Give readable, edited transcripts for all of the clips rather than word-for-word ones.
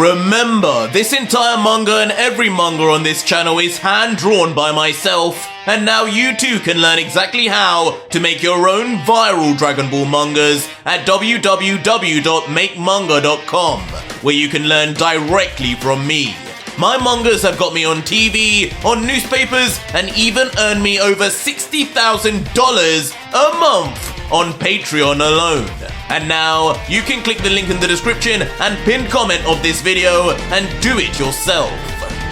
Remember, this entire manga and every manga on this channel is hand-drawn by myself, and now you too can learn exactly how to make your own viral Dragon Ball mangas at www.makemanga.com, where you can learn directly from me. My mangas have got me on TV, on newspapers, and even earned me over $60,000 a month on Patreon alone. And now, you can click the link in the description and pinned comment of this video and do it yourself.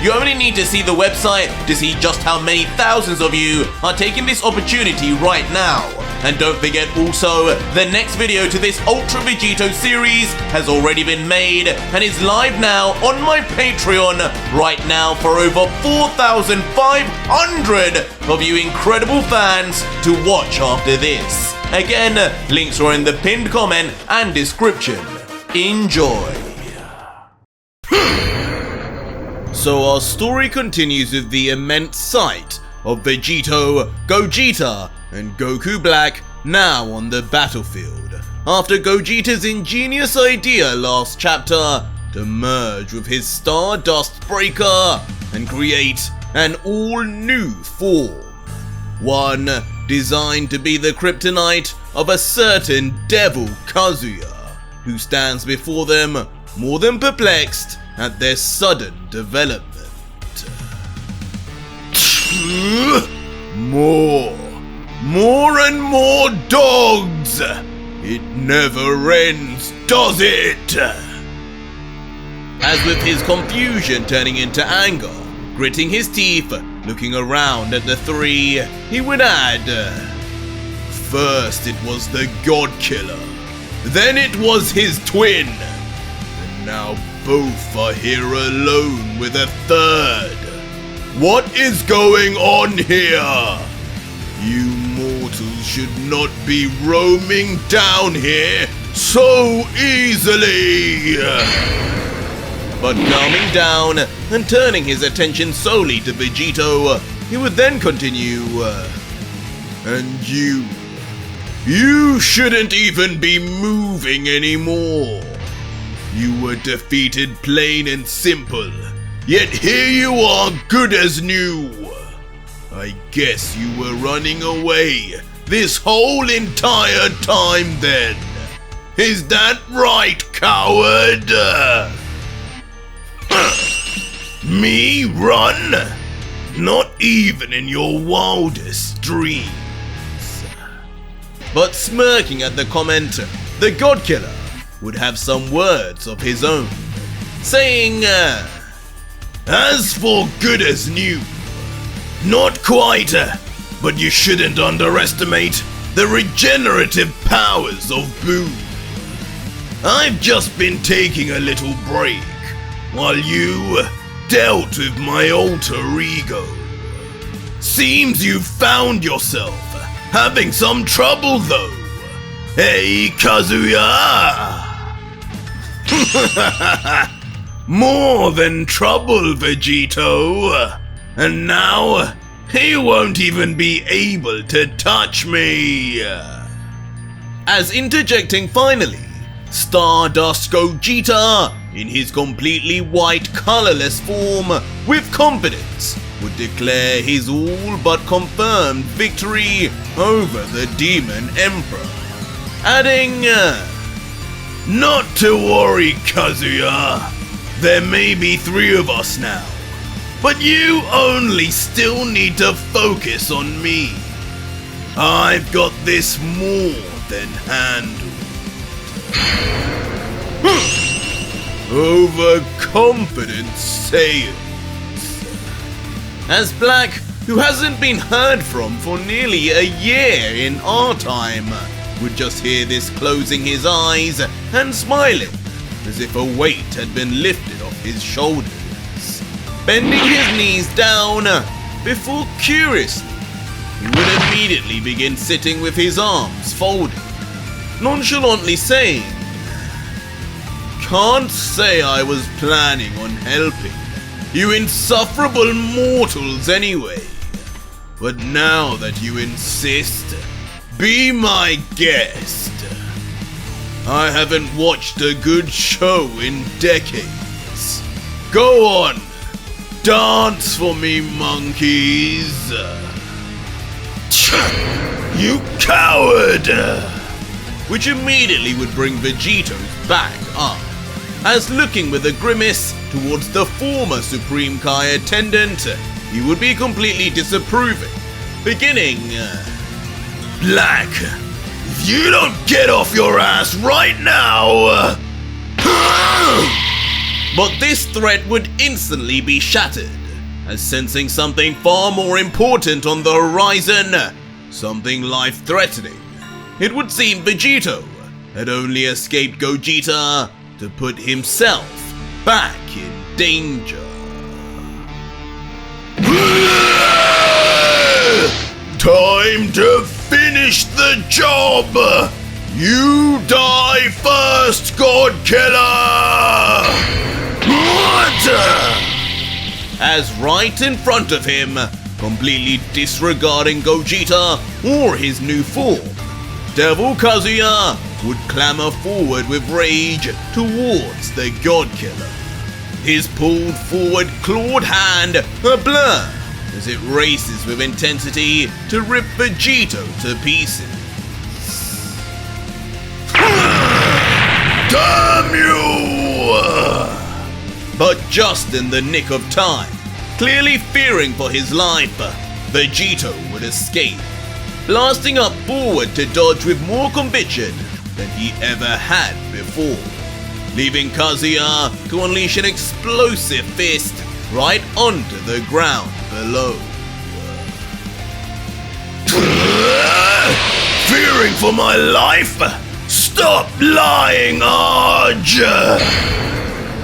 You only need to see the website to see just how many thousands of you are taking this opportunity right now. And don't forget also, the next video to this Ultra Vegito series has already been made and is live now on my Patreon right now for over 4,500 of you incredible fans to watch after this. Again, links are in the pinned comment and description. Enjoy. So our story continues with the immense sight of Vegito, Gogeta, and Goku Black now on the battlefield, after Gogeta's ingenious idea last chapter to merge with his Stardust Breaker and create an all-new form. One designed to be the kryptonite of a certain devil Kazuya, who stands before them more than perplexed at their sudden development. More and more dogs! It never ends, does it? As with his confusion turning into anger, gritting his teeth, looking around at the three, he would add, first it was the God Killer, then it was his twin, and now both are here alone with a third. What is going on here? You mortals should not be roaming down here so easily. But calming down and turning his attention solely to Vegito, he would then continue, and you shouldn't even be moving anymore. You were defeated plain and simple, yet here you are good as new. I guess you were running away this whole entire time then. Is that right, coward? Me run? Not even in your wildest dreams. But smirking at the comment, the God Killer would have some words of his own, saying, as for good as new, not quite, but you shouldn't underestimate the regenerative powers of Boo. I've just been taking a little break while you dealt with my alter ego. Seems you found yourself having some trouble though. Hey, Kazuya! More than trouble, Vegito. And now, he won't even be able to touch me. As interjecting finally, Stardust Gogeta, in his completely white, colorless form, with confidence, would declare his all but confirmed victory over the Demon Emperor, adding, not to worry, Kazuya, there may be 3 of us now, but you only still need to focus on me. I've got this more than handled. Overconfident Saiyans. As Black, who hasn't been heard from for nearly a year in our time, would just hear this closing his eyes and smiling, as if a weight had been lifted off his shoulders. Bending his knees down, before curiously, he would immediately begin sitting with his arms folded, nonchalantly saying, can't say I was planning on helping you insufferable mortals anyway, but now that you insist, be my guest. I haven't watched a good show in decades, Go on! Dance for me, monkeys! You coward! Which immediately would bring Vegito's back up, as looking with a grimace towards the former Supreme Kai attendant, he would be completely disapproving, beginning, Black, if you don't get off your ass right now... But this threat would instantly be shattered, as sensing something far more important on the horizon, something life-threatening. It would seem Vegito had only escaped Gogeta to put himself back in danger. Time to finish the job! You die first, God Killer! What? As right in front of him, completely disregarding Gogeta or his new form, Devil Kazuya would clamber forward with rage towards the God Killer. His pulled forward clawed hand a blur as it races with intensity to rip Vegito to pieces. Damn you! But just in the nick of time, clearly fearing for his life, Vegito would escape, blasting up forward to dodge with more conviction than he ever had before, leaving Kazuya to unleash an explosive fist right onto the ground below. Fearing for my life? Stop lying, Arj!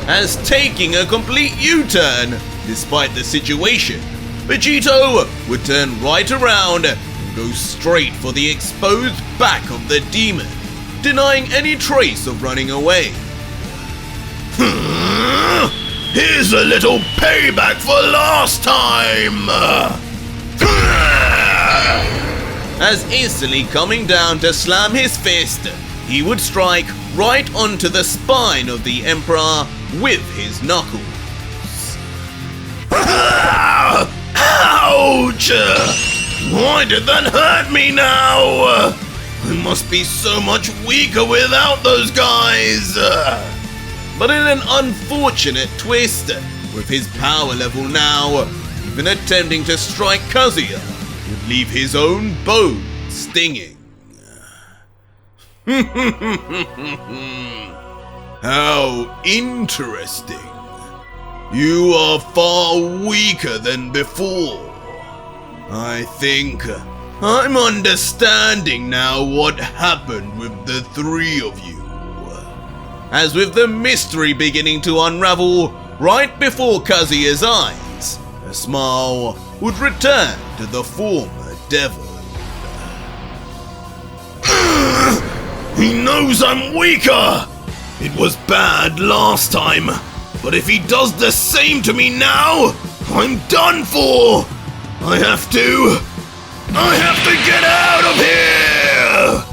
As taking a complete U-turn, despite the situation, Vegito would turn right around and go straight for the exposed back of the demon, denying any trace of running away. Here's a little payback for last time! As instantly coming down to slam his fist, he would strike right onto the spine of the Emperor with his knuckles. Ouch! Why did that hurt me now? I must be so much weaker without those guys! But in an unfortunate twist, with his power level now, even attempting to strike Kazuya would leave his own bones stinging. How interesting. You are far weaker than before. I think I'm understanding now what happened with the three of you. As with the mystery beginning to unravel right before Kazuya's eyes, a smile would return to the former devil. He knows I'm weaker! It was bad last time, but if he does the same to me now, I'm done for! I have to get out of here!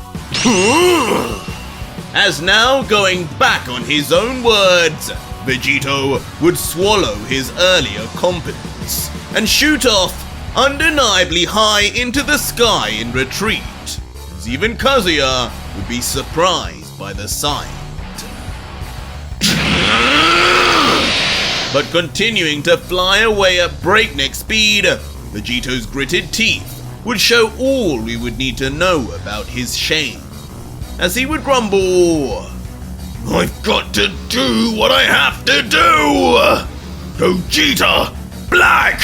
As now going back on his own words, Vegito would swallow his earlier confidence and shoot off undeniably high into the sky in retreat, as even Kazuya would be surprised by the sight. But continuing to fly away at breakneck speed, Vegito's gritted teeth would show all we would need to know about his shame, as he would grumble, I've got to do what I have to do! Gogeta, Black,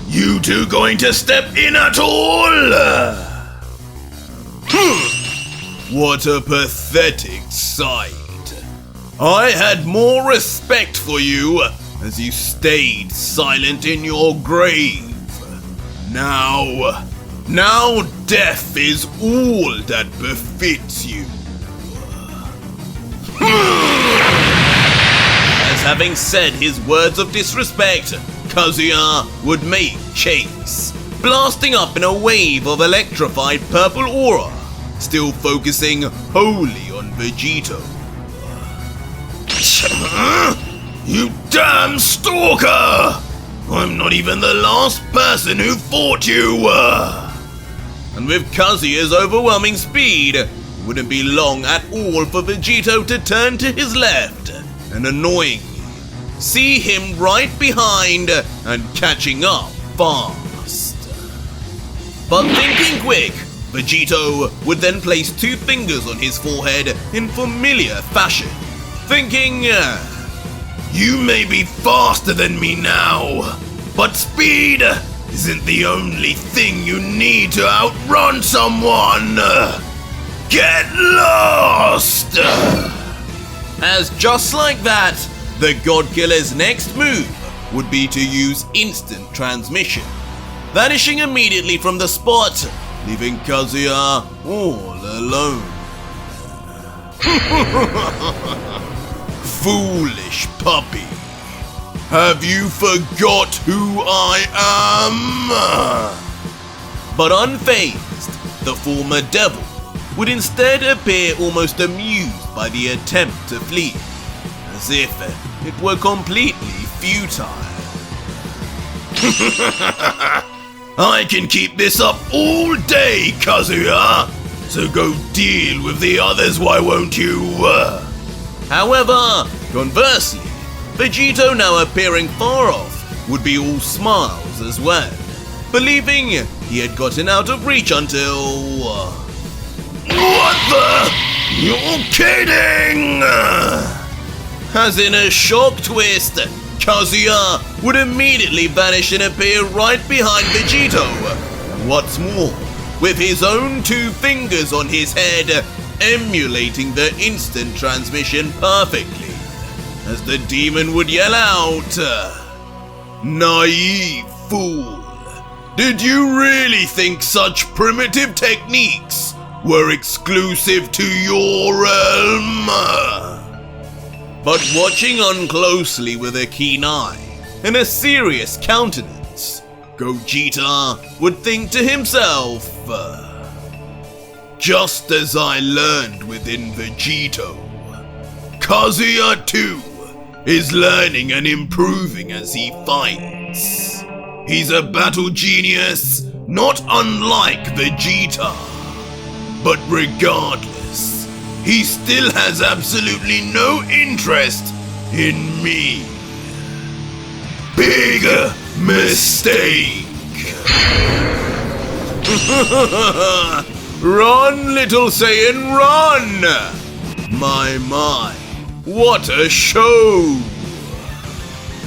you two going to step in at all? What a pathetic sight. I had more respect for you as you stayed silent in your grave. Now death is all that befits you. As having said his words of disrespect, Kazuya would make chase, blasting up in a wave of electrified purple aura, still focusing wholly on Vegito. You damn stalker! I'm not even the last person who fought you! And with Kazuya's overwhelming speed, it wouldn't be long at all for Vegito to turn to his left and annoyingly see him right behind and catching up fast. But thinking quick, Vegito would then place 2 fingers on his forehead in familiar fashion, thinking, you may be faster than me now, but speed isn't the only thing you need to outrun someone. Get lost! As just like that, the God Killer's next move would be to use instant transmission, vanishing immediately from the spot, leaving Kazuya all alone. Foolish puppy, have you forgot who I am? But unfazed, the former devil would instead appear almost amused by the attempt to flee, as if it were completely futile. I can keep this up all day, Kazuya, so go deal with the others, why won't you? However, conversely, Vegito, now appearing far off, would be all smiles as well, believing he had gotten out of reach until... What the? You're kidding! As in a shock twist, Kazuya would immediately vanish and appear right behind Vegito. What's more, with his own 2 fingers on his head, emulating the instant transmission perfectly, as the demon would yell out, naive fool! Did you really think such primitive techniques were exclusive to your realm? But watching on closely with a keen eye and a serious countenance, Gogeta would think to himself, just as I learned within Vegito, Kazuya too is learning and improving as he fights. He's a battle genius, not unlike Vegeta. But regardless, he still has absolutely no interest in me. Big mistake. Run, little Saiyan, run! My, what a show!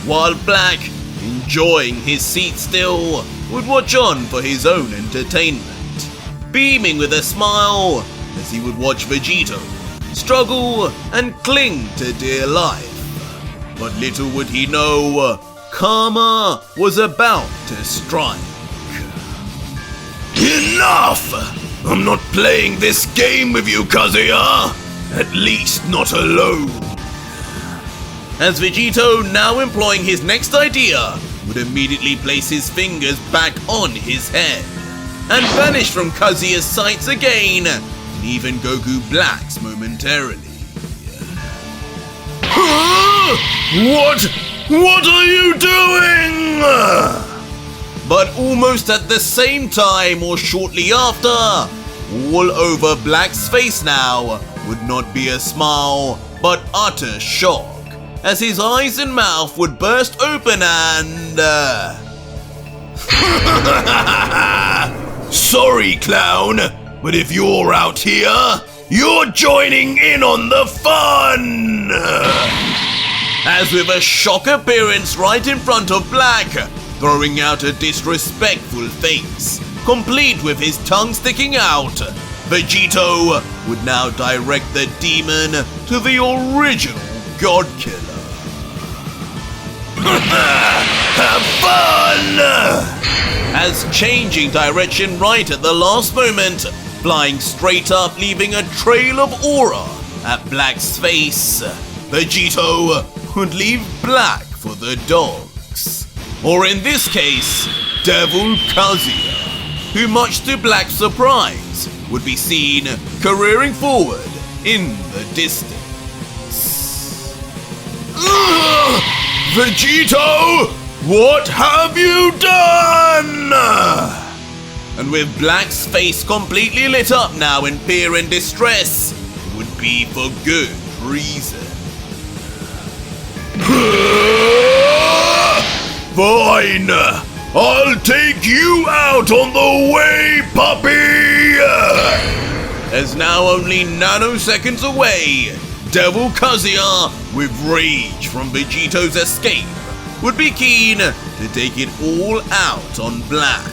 While Black, enjoying his seat still, would watch on for his own entertainment, beaming with a smile as he would watch Vegito struggle and cling to dear life. But little would he know, karma was about to strike. Enough! I'm not playing this game with you, Kazuya! At least not alone. As Vegito, now employing his next idea, would immediately place his fingers back on his head and vanish from Kazuya's sights again, leaving Goku Black's momentarily. What are you doing? But almost at the same time or shortly after, all over Black's face now would not be a smile, but utter shock, as his eyes and mouth would burst open and... Sorry, clown, but if you're out here, you're joining in on the fun! As with a shock appearance right in front of Black, throwing out a disrespectful face, complete with his tongue sticking out, Vegito would now direct the demon to the original God Killer. Have fun! As changing direction right at the last moment, flying straight up, leaving a trail of aura at Black's face, Vegito would leave Black for the dogs. Or in this case, Devil Kazuya, who much to Black's surprise, would be seen careering forward in the distance. Vegito! What have you done? And with Black's face completely lit up now in fear and distress, it would be for good reason. Fine! I'll take you out on the way, puppy! As now only nanoseconds away, Devil Kazuya, with rage from Vegito's escape, would be keen to take it all out on Black,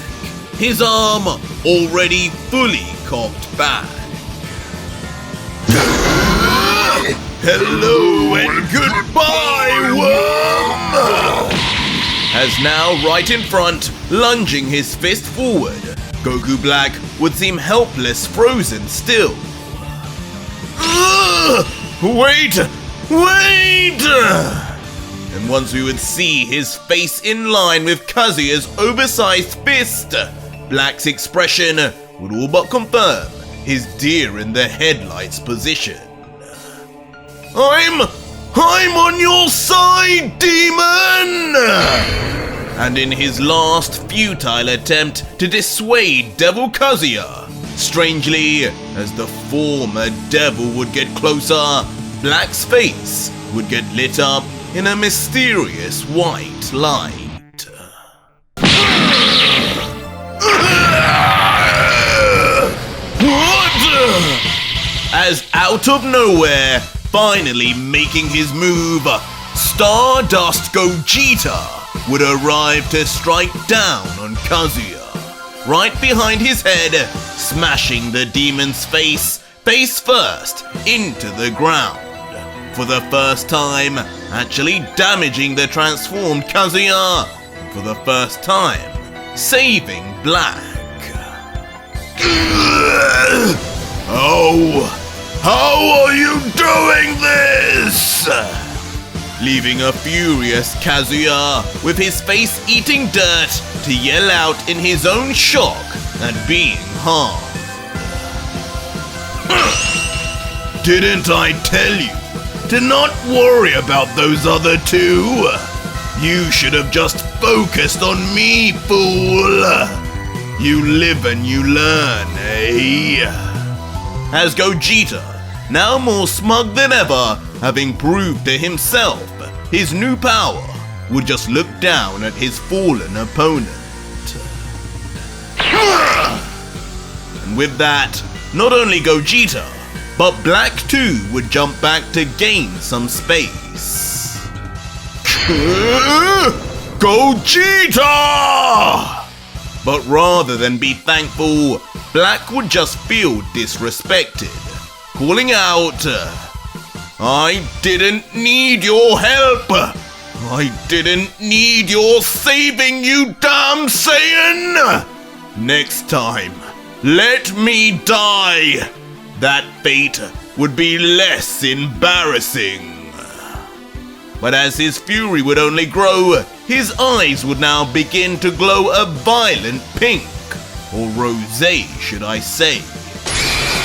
his arm already fully cocked back. Hello and goodbye, worm! As now right in front, lunging his fist forward, Goku Black would seem helpless, frozen still. Wait! And once we would see his face in line with Kazuya's oversized fist, Black's expression would all but confirm his deer in the headlights position. I'm on your side, demon! And in his last futile attempt to dissuade Devil Kazuya, strangely, as the former devil would get closer, Black's face would get lit up in a mysterious white light. What? As out of nowhere, finally making his move, Stardust Gogeta would arrive to strike down on Kazuya, right behind his head, smashing the demon's face first into the ground, for the first time actually damaging the transformed Kazuya, for the first time saving Black. Oh! How are you doing this? Leaving a furious Kazuya with his face eating dirt to yell out in his own shock at being harmed. Didn't I tell you to not worry about those other two? You should have just focused on me, fool. You live and you learn, eh? As Gogeta, now more smug than ever, having proved to himself his new power, would just look down at his fallen opponent. And with that, not only Gogeta, but Black too would jump back to gain some space. Gogeta! But rather than be thankful, Black would just feel disrespected, calling out, I didn't need your help! I didn't need your saving, you damn Saiyan! Next time, let me die! That fate would be less embarrassing. But as his fury would only grow, his eyes would now begin to glow a violent pink, or rosé should I say,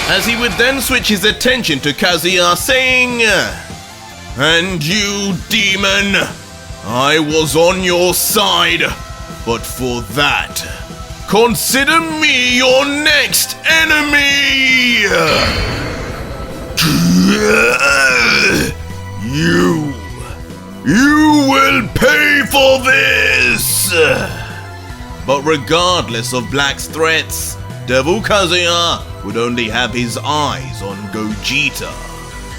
as he would then switch his attention to Kazuya saying, And you, demon, I was on your side, but for that, consider me your next enemy! You will pay for this! But regardless of Black's threats, Devil Kazuya would only have his eyes on Gogeta,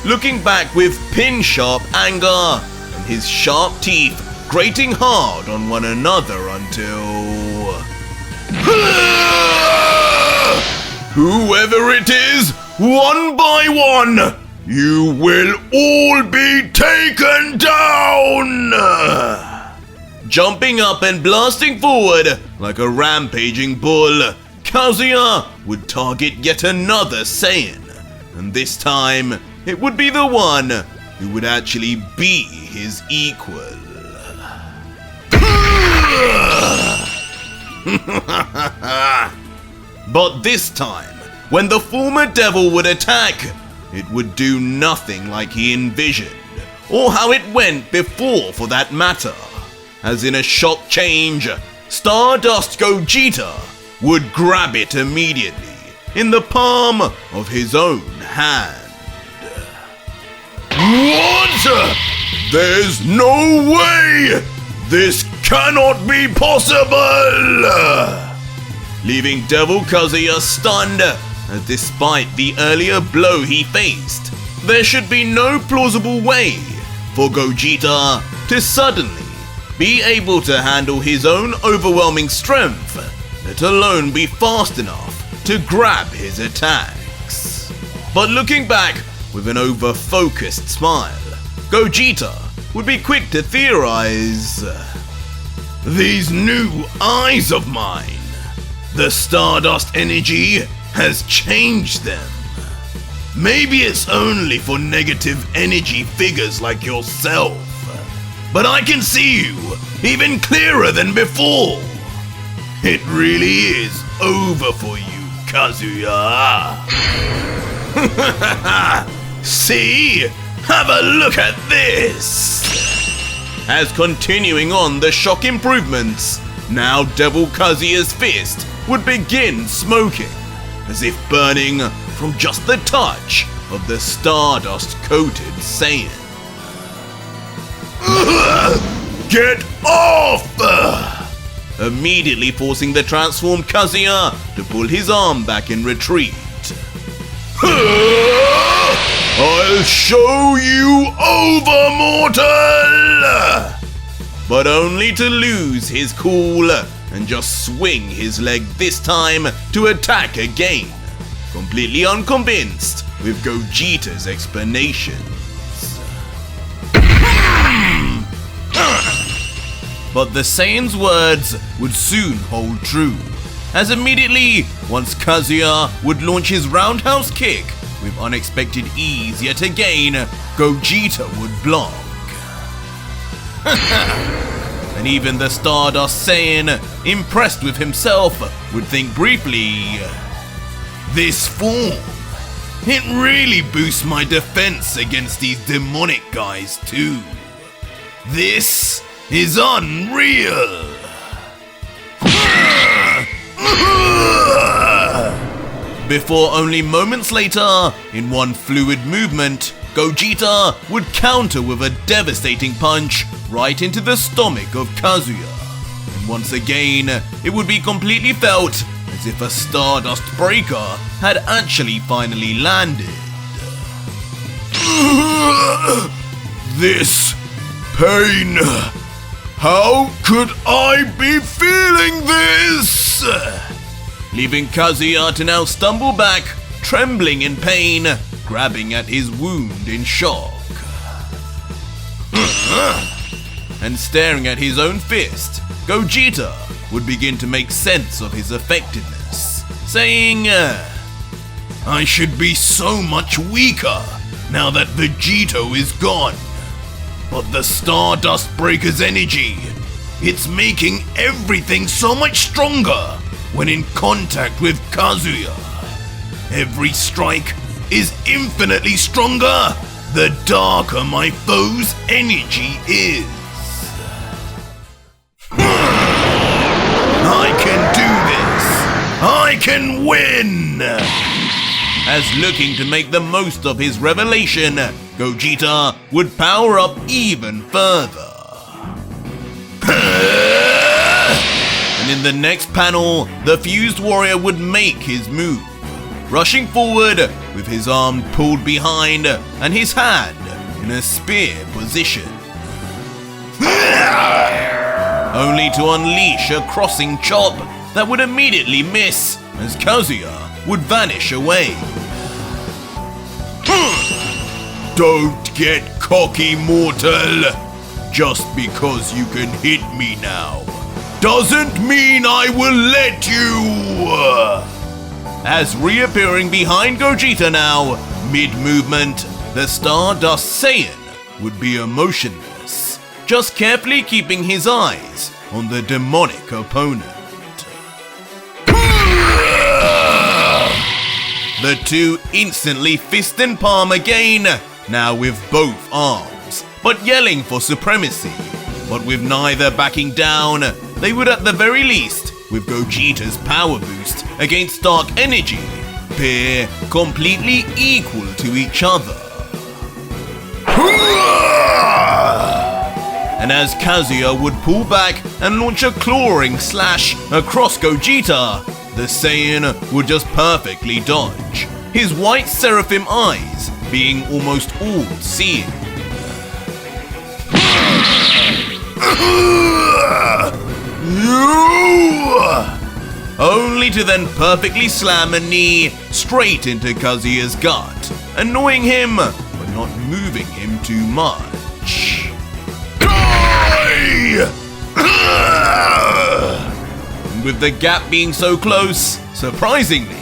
looking back with pin-sharp anger and his sharp teeth grating hard on one another until... Whoever it is, one by one, you will all be taken down! Jumping up and blasting forward like a rampaging bull, Kazuya would target yet another Saiyan, and this time it would be the one who would actually be his equal. But this time, when the former devil would attack, it would do nothing like he envisioned, or how it went before for that matter, as in a shock change, Stardust Gogeta would grab it immediately in the palm of his own hand. What? There's no way! This cannot be possible! Leaving Devil Kazuya stunned, as despite the earlier blow he faced, there should be no plausible way for Gogeta to suddenly be able to handle his own overwhelming strength, let alone be fast enough to grab his attacks. But looking back with an over-focused smile, Gogeta would be quick to theorize, these new eyes of mine, the Stardust energy has changed them. Maybe it's only for negative energy figures like yourself, but I can see you even clearer than before. It really is over for you, Kazuya. See? Have a look at this! As continuing on the shock improvements, now Devil Kazuya's fist would begin smoking, as if burning from just the touch of the stardust-coated Saiyan. Get off! Immediately forcing the transformed Kazuya to pull his arm back in retreat. I'll show you over, mortal! But only to lose his cool and just swing his leg this time to attack again, completely unconvinced with Gogeta's explanations. But the Saiyan's words would soon hold true, as immediately, once Kazuya would launch his roundhouse kick with unexpected ease yet again, Gogeta would block. And even the Stardust Saiyan, impressed with himself, would think briefly, this form, it really boosts my defense against these demonic guys too. This is unreal. Before only moments later, in one fluid movement, Gogeta would counter with a devastating punch right into the stomach of Kazuya. And once again, it would be completely felt as if a Stardust Breaker had actually finally landed. This pain! How could I be feeling this? Leaving Kazuya to now stumble back, trembling in pain, grabbing at his wound in shock. And staring at his own fist, Gogeta would begin to make sense of his effectiveness, saying, I should be so much weaker now that Vegito is gone. But the Stardust Breaker's energy, it's making everything so much stronger when in contact with Kazuya. Every strike is infinitely stronger the darker my foe's energy is. I can do this! I can win! As looking to make the most of his revelation, Gogeta would power up even further. And in the next panel, the fused warrior would make his move, rushing forward with his arm pulled behind and his hand in a spear position. Only to unleash a crossing chop that would immediately miss as Kazuya would vanish away. Don't get cocky, mortal! Just because you can hit me now doesn't mean I will let you! As reappearing behind Gogeta now, mid-movement, the Stardust Saiyan would be emotionless, just carefully keeping his eyes on the demonic opponent. The two instantly fist and palm again, now with both arms, but yelling for supremacy. But with neither backing down, they would at the very least, with Gogeta's power boost against dark energy, appear completely equal to each other. And as Kazuya would pull back and launch a clawing slash across Gogeta, the Saiyan would just perfectly dodge, his white seraphim eyes being almost all-seeing. Only to then perfectly slam a knee straight into Kazuya's gut, annoying him but not moving him too much. With the gap being so close, surprisingly,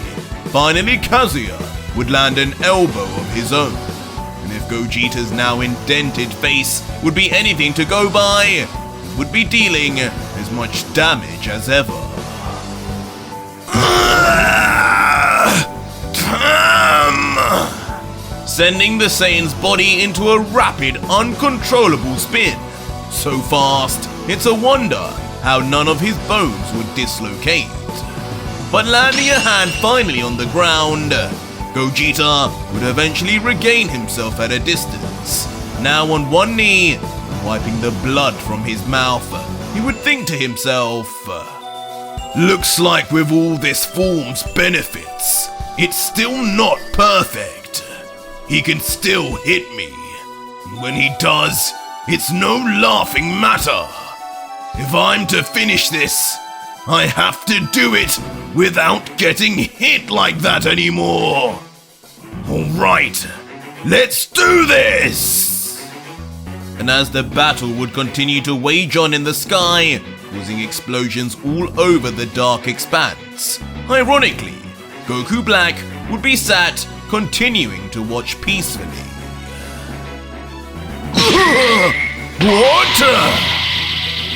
finally Kazuya would land an elbow of his own. And if Gogeta's now indented face would be anything to go by, he would be dealing as much damage as ever. Sending the Saiyan's body into a rapid, uncontrollable spin. So fast, it's a wonder how none of his bones would dislocate. But landing a hand finally on the ground, Gogeta would eventually regain himself at a distance. Now on one knee, wiping the blood from his mouth, he would think to himself, looks like with all this form's benefits, it's still not perfect. He can still hit me. When he does, it's no laughing matter. If I'm to finish this, I have to do it without getting hit like that anymore. Alright, let's do this! And as the battle would continue to wage on in the sky, causing explosions all over the dark expanse, ironically, Goku Black would be sat continuing to watch peacefully. What?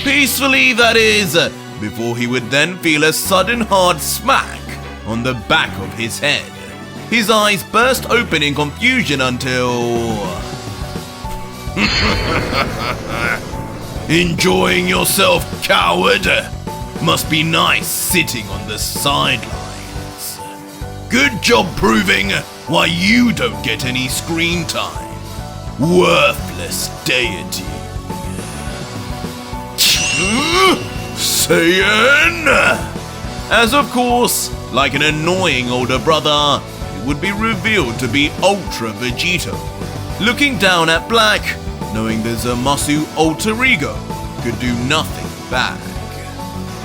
Peacefully, that is, before he would then feel a sudden hard smack on the back of his head. His eyes burst open in confusion until... Enjoying yourself, coward? Must be nice sitting on the sidelines. Good job proving why you don't get any screen time. Worthless deity. Saiyan! As of course, like an annoying older brother, it would be revealed to be Ultra Vegito, looking down at Black, knowing the Zamasu alter ego could do nothing back.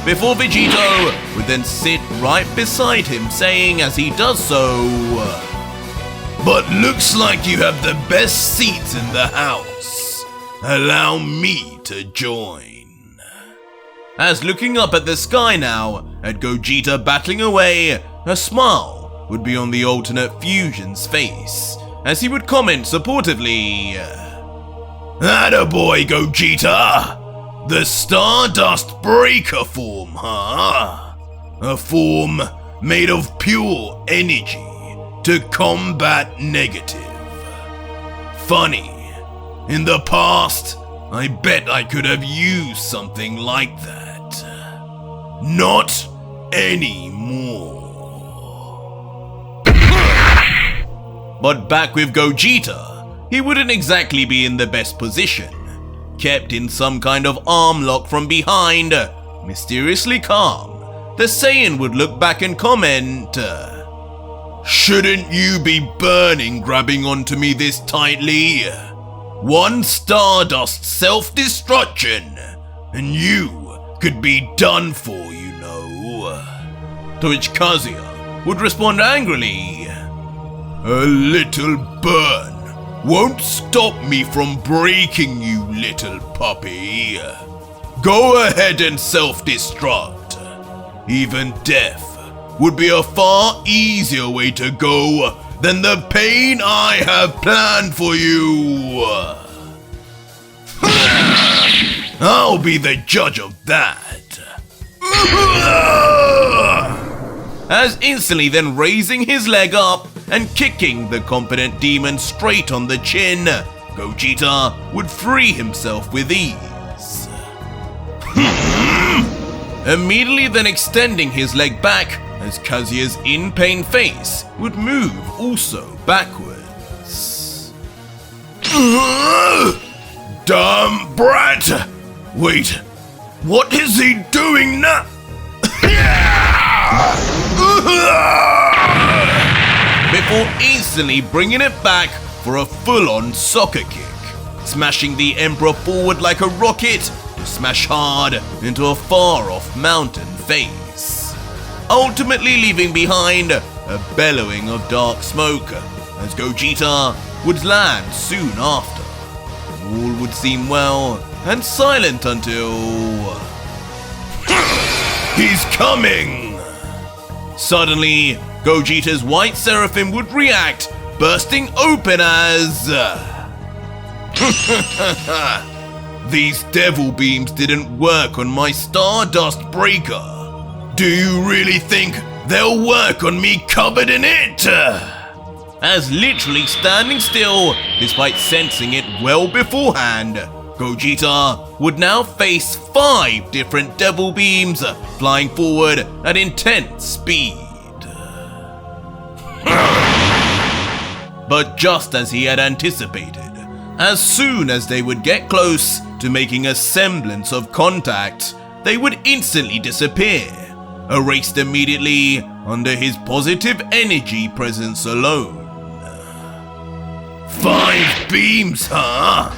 Before Vegito would then sit right beside him, saying as he does so, but looks like you have the best seats in the house. Allow me to join. As looking up at the sky now, at Gogeta battling away, a smile would be on the alternate fusion's face, as he would comment supportively, Attaboy, Gogeta! The Stardust Breaker form, huh? A form made of pure energy to combat negative. Funny, in the past, I bet I could have used something like that. Not anymore. But back with Gogeta, he wouldn't exactly be in the best position. Kept in some kind of arm lock from behind, mysteriously calm, the Saiyan would look back and comment, shouldn't you be burning grabbing onto me this tightly? One Stardust self-destruction, and you could be done for, you know. To which Kazuya would respond angrily, a little burn won't stop me from breaking you, little puppy. Go ahead and self-destruct. Even death would be a far easier way to go than the pain I have planned for you. I'll be the judge of that. As instantly then raising his leg up and kicking the confident demon straight on the chin, Gogeta would free himself with ease. Immediately then extending his leg back as Kazuya's in-pain face would move also backwards. Damn brat! Wait, what is he doing now? Before instantly bringing it back for a full-on soccer kick, smashing the Emperor forward like a rocket to smash hard into a far-off mountain face, ultimately leaving behind a bellowing of dark smoke as Gogeta would land soon after. All would seem well and silent until... He's coming! Suddenly, Gogeta's white seraphim would react, bursting open as... These devil beams didn't work on my Stardust Breaker. Do you really think they'll work on me covered in it? As literally standing still, despite sensing it well beforehand, Gogeta would now face 5 different devil beams flying forward at intense speed. But just as he had anticipated, as soon as they would get close to making a semblance of contact, they would instantly disappear, erased immediately under his positive energy presence alone. 5 beams, huh?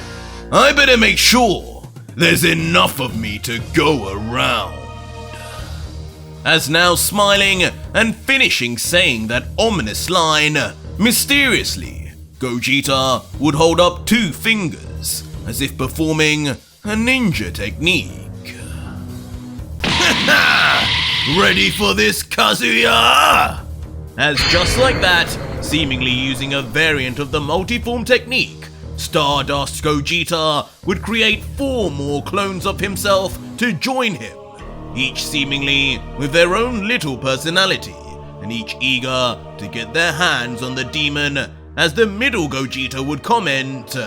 I better make sure there's enough of me to go around. As now smiling and finishing saying that ominous line, mysteriously, Gogeta would hold up 2 fingers as if performing a ninja technique. Ready for this, Kazuya? As just like that, seemingly using a variant of the multiform technique, Stardust Gogeta would create 4 more clones of himself to join him, each seemingly with their own little personality, and each eager to get their hands on the demon, as the middle Gogeta would comment,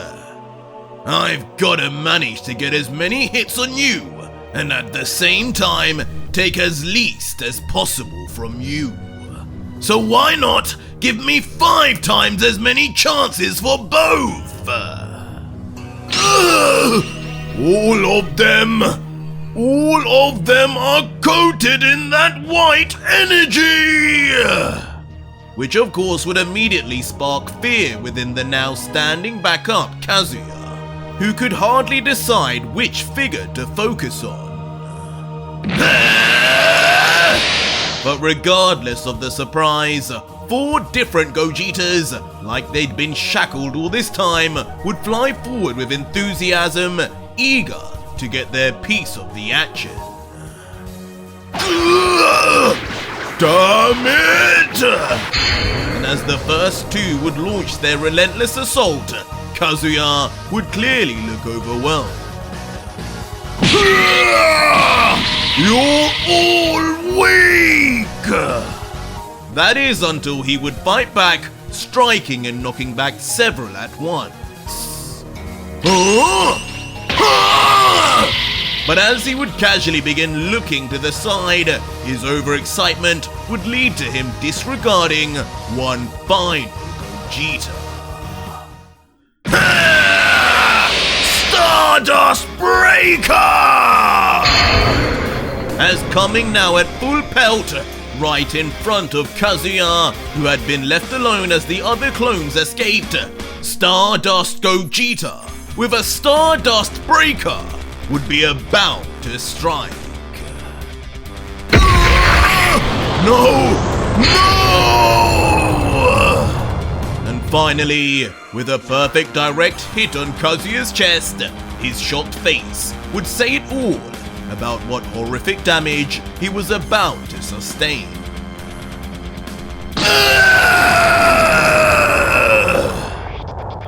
I've gotta manage to get as many hits on you, and at the same time take as least as possible from you. So why not give me 5 times as many chances for both? All of them are coated in that white energy! Which of course would immediately spark fear within the now standing back up Kazuya, who could hardly decide which figure to focus on. But regardless of the surprise, 4 different Gogetas, like they'd been shackled all this time, would fly forward with enthusiasm, eager to get their piece of the action. Damn it! And as the first 2 would launch their relentless assault, Kazuya would clearly look overwhelmed. You're all weak! That is until he would fight back, striking and knocking back several at once. But as he would casually begin looking to the side, his overexcitement would lead to him disregarding one final Gogeta. Stardust Breaker! As coming now at full pelt, right in front of Kazuya, who had been left alone as the other clones escaped, Stardust Gogeta, with a Stardust Breaker, would be about to strike. No! And finally, with a perfect direct hit on Kazuya's chest, his shocked face would say it all about what horrific damage he was about to sustain.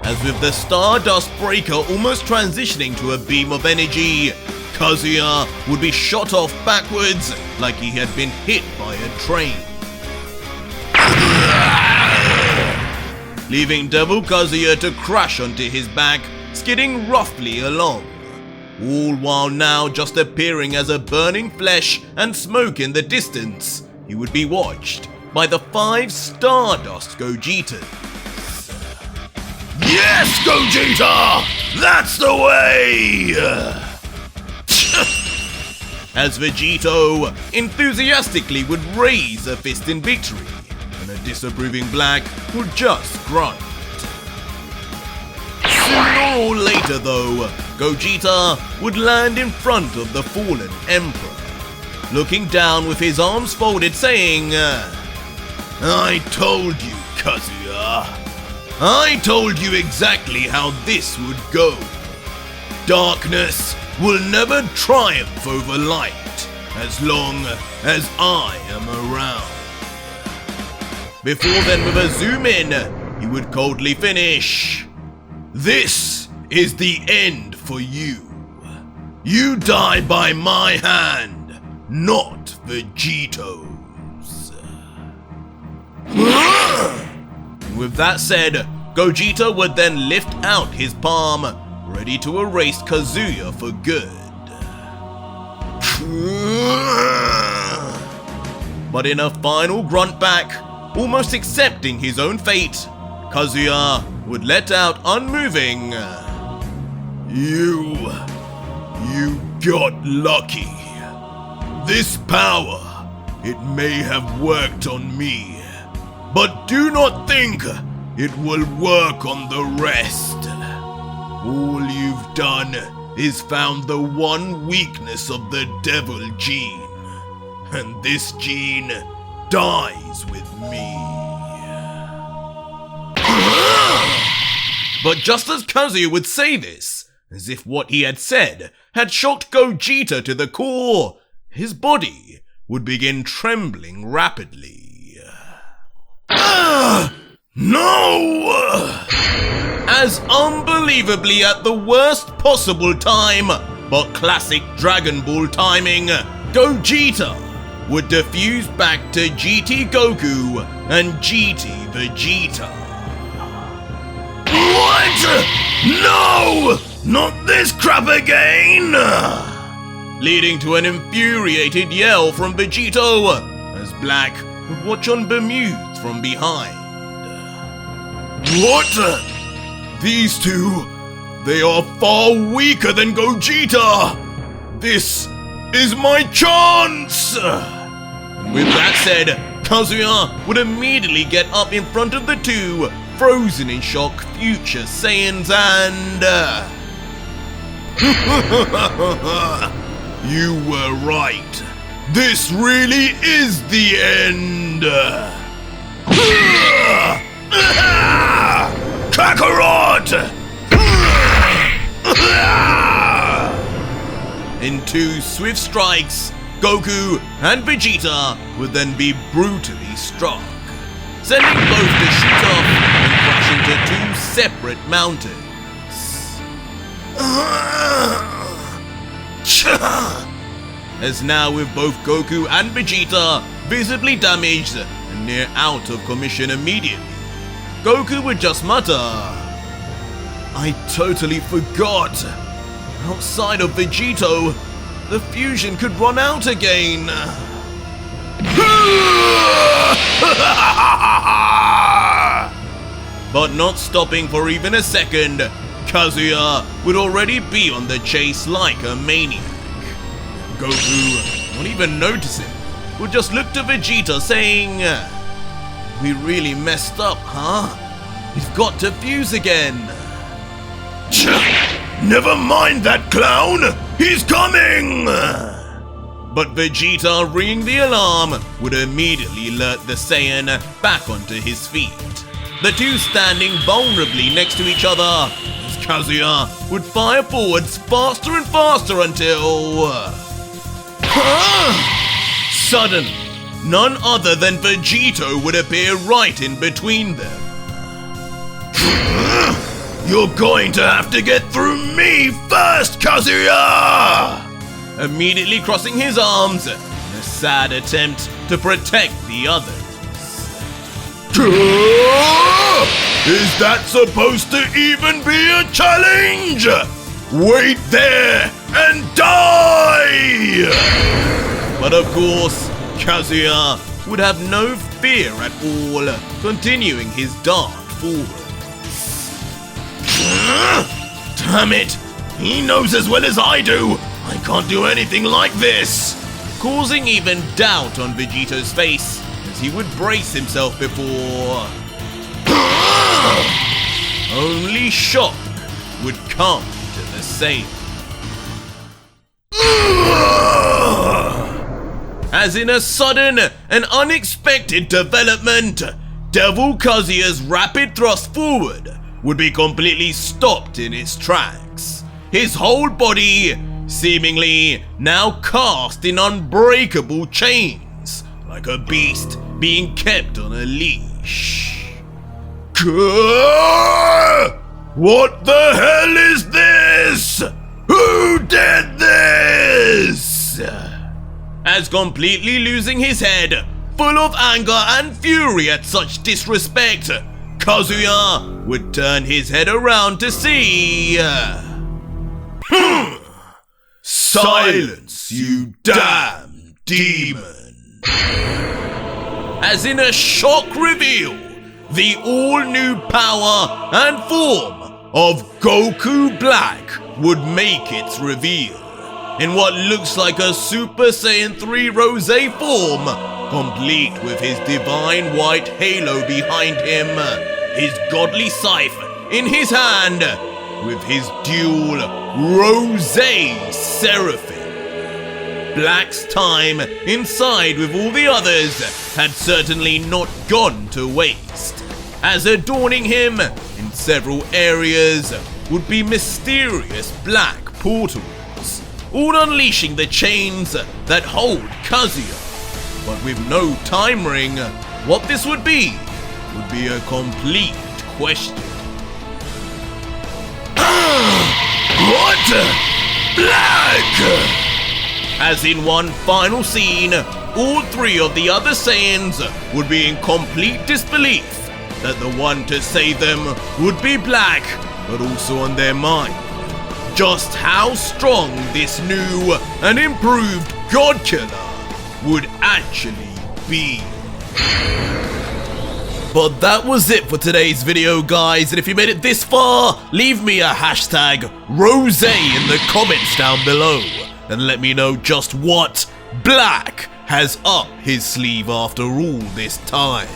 As with the Stardust Breaker almost transitioning to a beam of energy, Kazuya would be shot off backwards like he had been hit by a train. leaving Devil Kazuya to crash onto his back, skidding roughly along. All while now just appearing as a burning flesh and smoke in the distance, he would be watched by the 5 Stardust Gogetas. Yes, Gogeta! That's the way! As Vegito enthusiastically would raise a fist in victory, and a disapproving Black would just grunt. Sooner or later though, Gogeta would land in front of the fallen Emperor, looking down with his arms folded saying, I told you, Kazuya. I told you exactly how this would go. Darkness will never triumph over light as long as I am around. Before then, with a zoom in, he would coldly finish, This is the end for you. You die by my hand, not Vegito's. With that said, Gogeta would then lift out his palm, ready to erase Kazuya for good. But in a final grunt back, almost accepting his own fate, Kazuya would let out unmoving, You got lucky. This power, it may have worked on me, but do not think it will work on the rest. All you've done is found the one weakness of the devil gene, and this gene dies with me. But just as Kazuya would say this, as if what he had said had shocked Gogeta to the core, his body would begin trembling rapidly. No! As unbelievably at the worst possible time, but classic Dragon Ball timing, Gogeta would diffuse back to GT Goku and GT Vegeta. What? No! Not this crap again! Leading to an infuriated yell from Vegito, as Black would watch on bemused from behind. What? These two, they are far weaker than Gogeta! This is my chance! With that said, Kazuya would immediately get up in front of the two frozen in shock future Saiyans and... You were right. This really is the end! Kakarot! In 2 swift strikes, Goku and Vegeta would then be brutally struck, sending both to shoot off and crash into 2 separate mountains. As now with both Goku and Vegeta visibly damaged and near out of commission immediately, Goku would just mutter, I totally forgot. Outside of Vegito, the fusion could run out again. But not stopping for even a second, Kazuya would already be on the chase like a maniac. Goku, not even noticing, would just look to Vegeta saying, We really messed up, huh? We've got to fuse again. Never mind that clown! He's coming! But Vegeta, ringing the alarm, would immediately alert the Saiyan back onto his feet. The two standing vulnerably next to each other, as Kazuya would fire forwards faster and faster until... Suddenly, none other than Vegito would appear right in between them. You're going to have to get through me first, Kazuya! Immediately crossing his arms in a sad attempt to protect the others. Is that supposed to even be a challenge? Wait there and die! But of course, Kazuya would have no fear at all, continuing his dart forward. Damn it! He knows as well as I do! I can't do anything like this! Causing even doubt on Vegito's face as he would brace himself before... Only shock would come to the Saiyan. As in a sudden and unexpected development, Devil Kazuya's rapid thrust forward would be completely stopped in its tracks. His whole body seemingly now cast in unbreakable chains, like a beast being kept on a leash. What the hell is this? Who did this? As completely losing his head, full of anger and fury at such disrespect, Kazuya would turn his head around to see... Silence, you damn demon! As in a shock reveal, the all-new power and form of Goku Black would make its reveal. In what looks like a Super Saiyan 3 Rosé form, complete with his divine white halo behind him, his godly scythe in his hand, with his dual Rosé Seraphim. Black's time inside with all the others had certainly not gone to waste, as adorning him in several areas would be mysterious black portals, all unleashing the chains that hold Kazuya. But with no time ring, what this would be a complete question. What? Black! As in one final scene, all three of the other Saiyans would be in complete disbelief that the one to save them would be Black, but also on their mind just how strong this new and improved God Killer would actually be. But that was it for today's video, guys, and if you made it this far, leave me a hashtag Rosé in the comments down below and let me know just what Black has up his sleeve after all this time.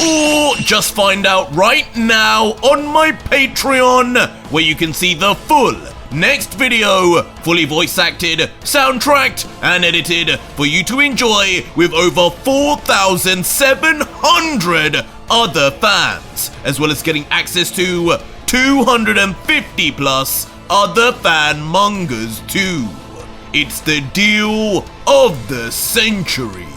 Or just find out right now on my Patreon, where you can see the full next video, fully voice acted, soundtracked, and edited for you to enjoy with over 4,700 other fans, as well as getting access to 250 plus other fan mangas too. It's the deal of the century.